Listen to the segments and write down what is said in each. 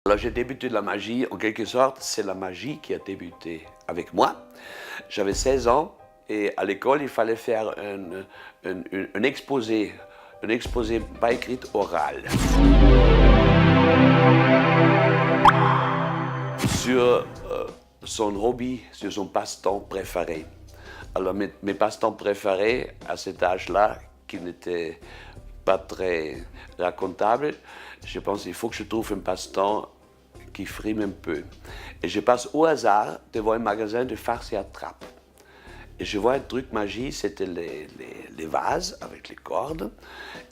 Alors j'ai débuté la magie, en quelque sorte, c'est la magie qui a débuté avec moi. J'avais 16 ans et à l'école, il fallait faire un exposé pas écrit, oral. Sur son hobby, sur son passe-temps préféré. Alors mes passe-temps préférés à cet âge-là, qui n'étaient pas très racontables, je pense qu'il faut que je trouve un passe-temps qui frime un peu. Et je passe au hasard devant un magasin de farce et attrape. Et je vois un truc magique, c'était les vases avec les cordes.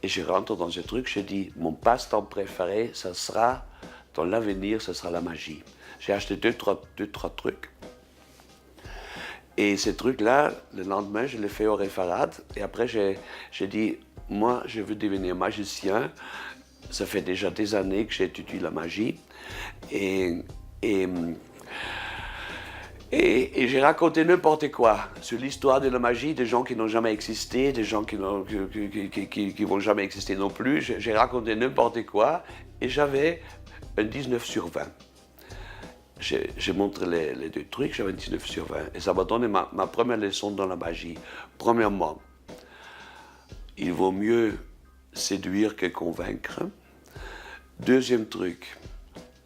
Et je rentre dans ce truc, je dis, mon passe-temps préféré, ça sera, dans l'avenir, ça sera la magie. J'ai acheté deux, trois trucs. Et ces trucs-là, le lendemain, je les fais au référent. Et après, j'ai dit, moi, je veux devenir magicien. Ça fait déjà des années que j'étudie la magie. Et j'ai raconté n'importe quoi sur l'histoire de la magie, des gens qui n'ont jamais existé, des gens qui vont jamais exister non plus. J'ai raconté n'importe quoi et j'avais un 19 sur 20. J'ai montré les deux trucs, j'avais un 19 sur 20. Et ça m'a donné ma première leçon dans la magie. Premièrement, il vaut mieux séduire que convaincre. Deuxième truc,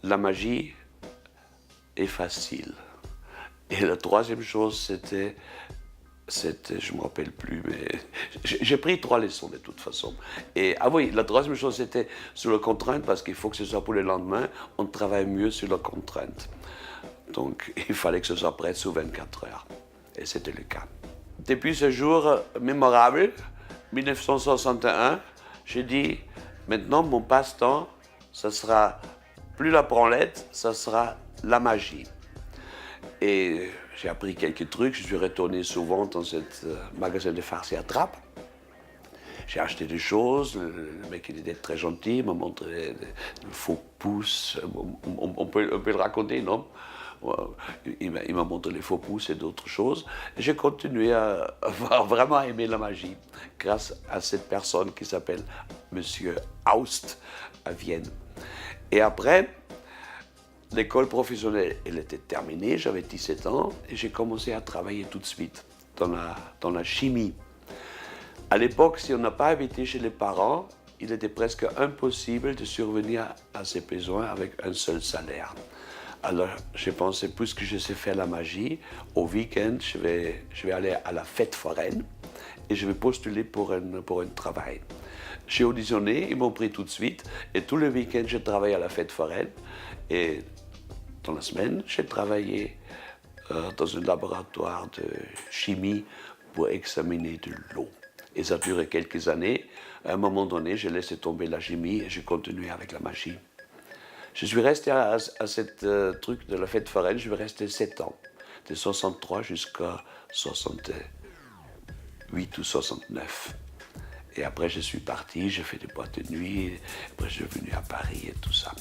la magie est facile. Et la troisième chose, c'était, je ne me rappelle plus, mais j'ai pris 3 leçons de toute façon. Et ah oui, la troisième chose, c'était sur la contrainte, parce qu'il faut que ce soit pour le lendemain, on travaille mieux sur la contrainte. Donc, il fallait que ce soit prêt sous 24 heures. Et c'était le cas. Depuis ce jour mémorable, 1961, j'ai dit, maintenant, mon passe-temps, ça sera plus la branlette, ça sera la magie. Et j'ai appris quelques trucs, je suis retourné souvent dans ce magasin de farce et attrape. J'ai acheté des choses, le mec il était très gentil, il m'a montré le faux pouce, on peut le raconter, non? Il m'a montré les faux pouces et d'autres choses. Et j'ai continué à vraiment aimer la magie grâce à cette personne qui s'appelle Monsieur Aust à Vienne. Et après, l'école professionnelle, elle était terminée, j'avais 17 ans et j'ai commencé à travailler tout de suite dans la chimie. À l'époque, si on n'a pas habité chez les parents, il était presque impossible de survenir à ses besoins avec un seul salaire. Alors, j'ai pensé, puisque je sais faire la magie, au week-end, je vais aller à la fête foraine et je vais postuler pour un travail. J'ai auditionné, ils m'ont pris tout de suite et tous les week-ends, je travaille à la fête foraine. Et dans la semaine, j'ai travaillé dans un laboratoire de chimie pour examiner de l'eau. Et ça a duré quelques années. À un moment donné, j'ai laissé tomber la chimie et j'ai continué avec la magie. Je suis resté à ce truc de la fête foraine, je suis resté 7 ans, de 63 jusqu'à 68 ou 69. Et après, je suis parti, j'ai fait des boîtes de nuit, après je suis venu à Paris et tout ça.